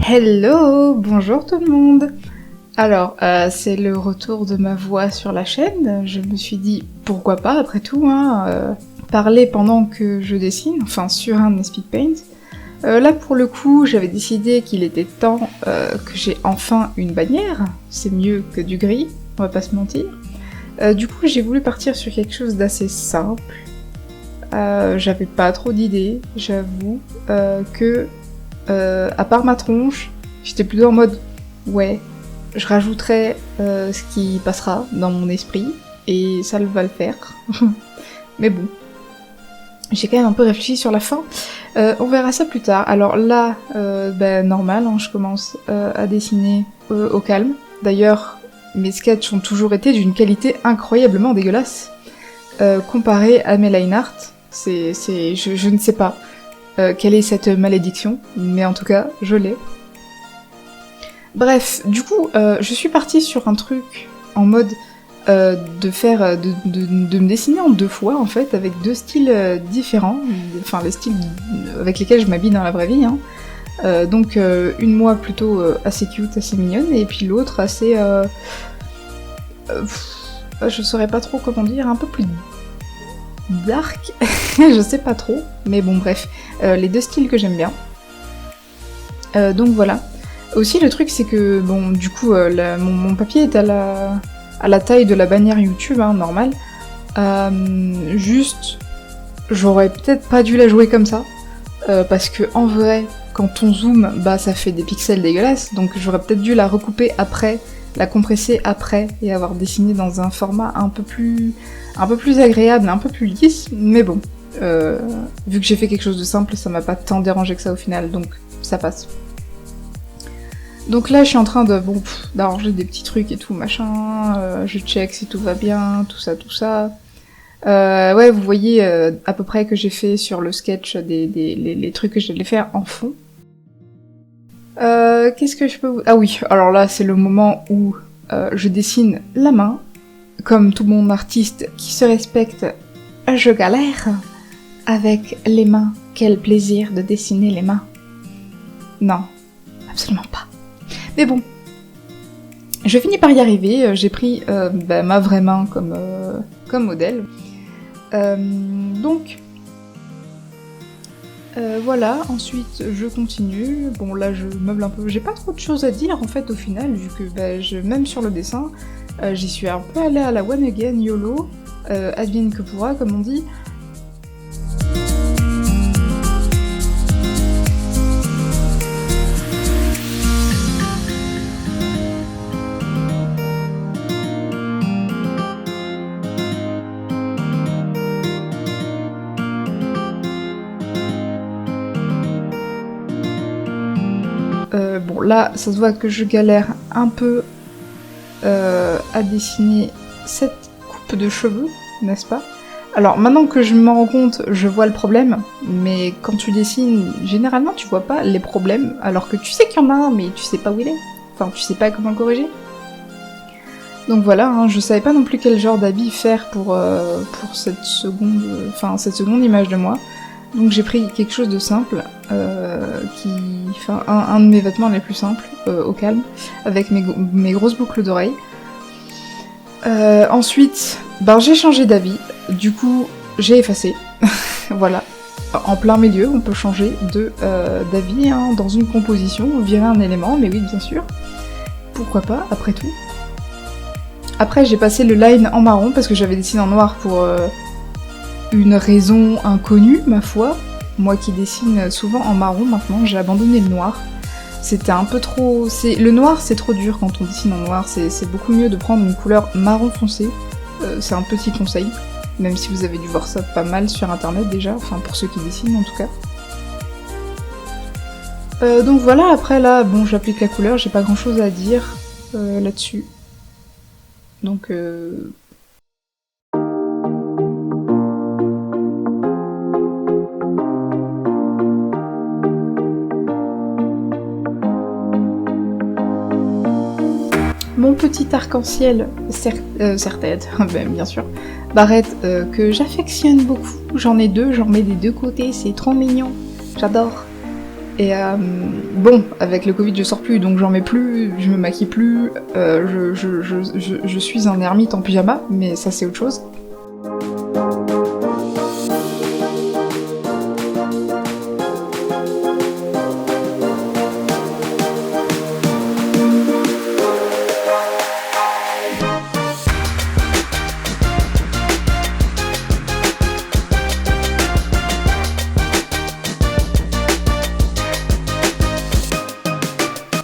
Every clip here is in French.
Hello, bonjour tout le monde. Alors, c'est le retour de ma voix sur la chaîne. Je me suis dit, pourquoi pas, après tout, parler pendant que je dessine, enfin sur un Speed Paint. Là, pour le coup, j'avais décidé qu'il était temps que j'ai enfin une bannière. C'est mieux que du gris, on va pas se mentir. Du coup, j'ai voulu partir sur quelque chose d'assez simple. J'avais pas trop d'idées, j'avoue, à part ma tronche, j'étais plutôt en mode ouais, je rajouterai ce qui passera dans mon esprit et ça va le faire. Mais bon, j'ai quand même un peu réfléchi sur la fin. On verra ça plus tard. Alors là, normal, je commence à dessiner au calme. D'ailleurs, mes sketchs ont toujours été d'une qualité incroyablement dégueulasse. Comparé à mes line art, je ne sais pas. Quelle est cette malédiction, mais en tout cas, je l'ai. Bref, du coup, je suis partie sur un truc en mode de me dessiner en deux fois, en fait, avec deux styles différents, enfin les styles avec lesquels je m'habille dans la vraie vie, donc une moi plutôt assez cute, assez mignonne, et puis l'autre assez... je saurais pas trop comment dire, un peu plus... dark, je sais pas trop, mais bon bref, les deux styles que j'aime bien. Donc voilà. Aussi le truc c'est que, bon du coup, mon papier est à la taille de la bannière YouTube, normal. Juste, j'aurais peut-être pas dû la jouer comme ça, parce que en vrai, quand on zoome, ça fait des pixels dégueulasses, donc j'aurais peut-être dû la recouper après, la compresser après, et avoir dessiné dans un format un peu plus agréable, un peu plus lisse, mais bon, vu que j'ai fait quelque chose de simple, ça m'a pas tant dérangé que ça au final, donc ça passe. Donc là, je suis en train d'arranger des petits trucs et tout, machin, je check si tout va bien, tout ça. Ouais, vous voyez à peu près que j'ai fait sur le sketch les trucs que j'allais faire en fond. Qu'est-ce que je peux vous... Ah oui, alors là, c'est le moment où je dessine la main. Comme tout bon artiste qui se respecte, je galère avec les mains. Quel plaisir de dessiner les mains. Non, absolument pas. Mais bon, je finis par y arriver. J'ai pris ma vraie main comme modèle. Donc, voilà, ensuite je continue. Bon là je meuble un peu. J'ai pas trop de choses à dire en fait au final, vu que même sur le dessin, j'y suis un peu allée à la one again, YOLO, advienne que pourra, comme on dit. Bon là, ça se voit que je galère un peu à dessiner cette coupe de cheveux, n'est-ce pas? Alors maintenant que je m'en rends compte, je vois le problème, mais quand tu dessines, généralement tu vois pas les problèmes, alors que tu sais qu'il y en a un, mais tu sais pas où il est. Enfin, tu sais pas comment le corriger. Donc voilà, je savais pas non plus quel genre d'habit faire pour cette seconde image de moi. Donc j'ai pris quelque chose de simple, un de mes vêtements les plus simples, au calme, avec mes grosses boucles d'oreilles. Ensuite, j'ai changé d'avis, du coup j'ai effacé, voilà. En plein milieu, on peut changer d'avis dans une composition, virer un élément, mais oui bien sûr, pourquoi pas, après tout. Après j'ai passé le line en marron, parce que j'avais dessiné en noir pour une raison inconnue, ma foi. Moi qui dessine souvent en marron maintenant, j'ai abandonné le noir. C'était un peu trop... Le noir, c'est trop dur quand on dessine en noir. C'est beaucoup mieux de prendre une couleur marron foncé. C'est un petit conseil. Même si vous avez dû voir ça pas mal sur internet déjà. Enfin, pour ceux qui dessinent en tout cas. Donc voilà, après là, bon, j'applique la couleur. J'ai pas grand chose à dire là-dessus. Donc... Mon petit arc-en-ciel, serre-tête, bien sûr, barrette que j'affectionne beaucoup, j'en ai deux, j'en mets des deux côtés, c'est trop mignon, j'adore. Et bon, avec le Covid, je sors plus, donc j'en mets plus, je me maquille plus, je suis un ermite en pyjama, mais ça c'est autre chose.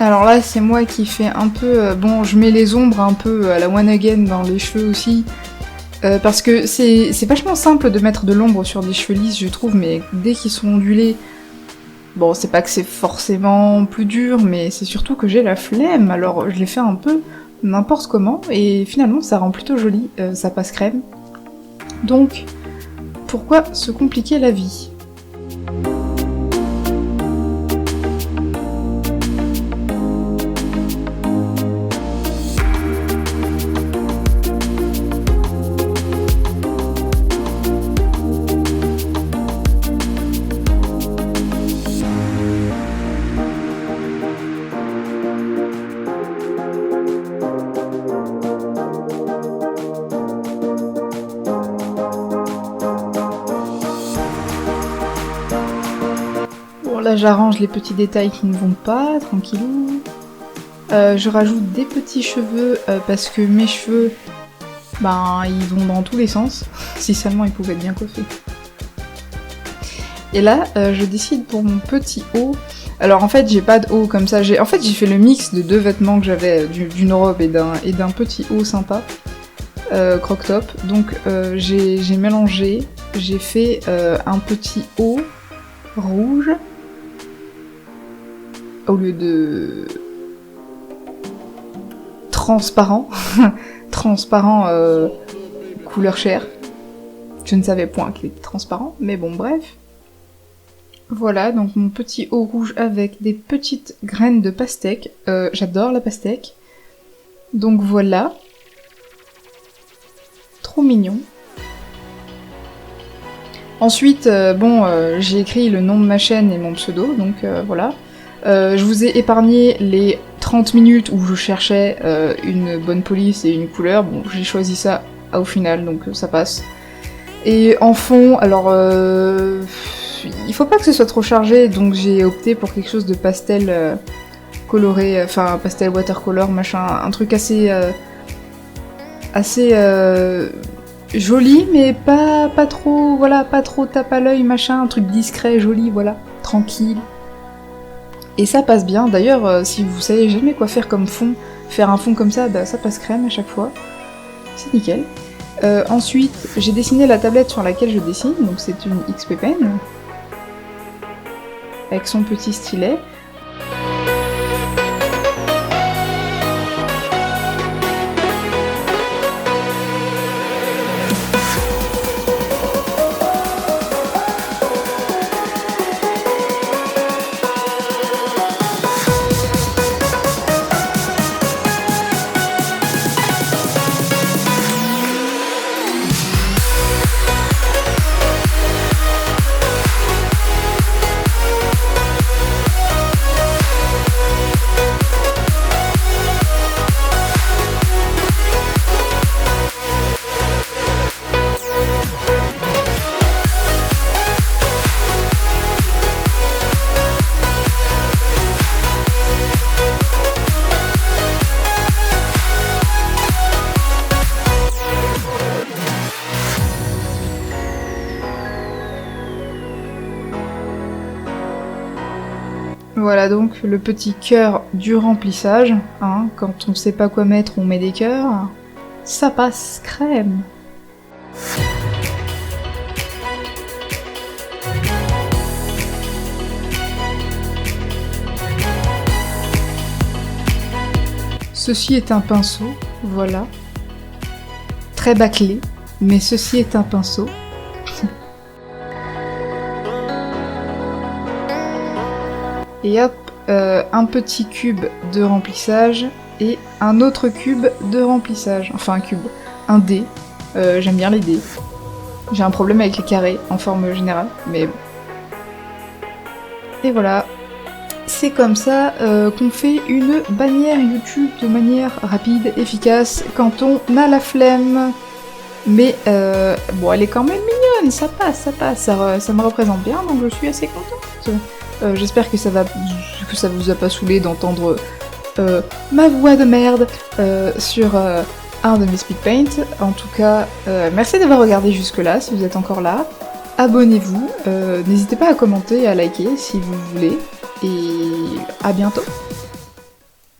Alors là, c'est moi qui fais un peu... bon, je mets les ombres un peu à la One Again dans les cheveux aussi, parce que c'est vachement simple de mettre de l'ombre sur des cheveux lisses, je trouve, mais dès qu'ils sont ondulés... Bon, c'est pas que c'est forcément plus dur, mais c'est surtout que j'ai la flemme, alors je les fais un peu n'importe comment, et finalement ça rend plutôt joli, ça passe crème. Donc, pourquoi se compliquer la vie ? Là j'arrange les petits détails qui ne vont pas, tranquillou. Je rajoute des petits cheveux parce que mes cheveux, ben ils vont dans tous les sens, si seulement ils pouvaient être bien coiffés. Et là je décide pour mon petit haut. Alors en fait j'ai pas de haut comme ça, j'ai fait le mix de deux vêtements que j'avais, d'une robe et d'un petit haut sympa, croc top. Donc j'ai mélangé, j'ai fait un petit haut rouge au lieu de transparent, transparent couleur chair. Je ne savais point qu'il était transparent, mais bon bref. Voilà, donc mon petit haut rouge avec des petites graines de pastèque. J'adore la pastèque. Donc voilà. Trop mignon. Ensuite, j'ai écrit le nom de ma chaîne et mon pseudo, donc voilà. Je vous ai épargné les 30 minutes où je cherchais une bonne police et une couleur. Bon, j'ai choisi ça au final, donc ça passe. Et en fond, alors... il faut pas que ce soit trop chargé, donc j'ai opté pour quelque chose de pastel coloré, enfin pastel watercolor, machin, un truc assez... joli, mais pas trop, voilà, pas trop tape à l'œil, machin, un truc discret, joli, voilà, tranquille. Et ça passe bien, d'ailleurs, si vous savez jamais quoi faire comme fond, faire un fond comme ça, bah ça passe crème à chaque fois. C'est nickel. Ensuite, j'ai dessiné la tablette sur laquelle je dessine, donc c'est une XP Pen, avec son petit stylet. Voilà donc le petit cœur du remplissage, hein, quand on sait pas quoi mettre, on met des cœurs. Ça passe crème. Ceci est un pinceau, voilà. Très bâclé, mais ceci est un pinceau. Et hop, un petit cube de remplissage et un autre cube de remplissage. Enfin un cube, un dé. J'aime bien les dés. J'ai un problème avec les carrés en forme générale, mais bon. Et voilà, c'est comme ça qu'on fait une bannière YouTube de manière rapide, efficace, quand on a la flemme. Mais bon, elle est quand même mignonne, ça passe, ça me représente bien, donc je suis assez contente. J'espère que ça vous a pas saoulé d'entendre ma voix de merde sur un de mes speedpaints. En tout cas, merci d'avoir regardé jusque-là, si vous êtes encore là. Abonnez-vous, n'hésitez pas à commenter et à liker si vous voulez, et à bientôt.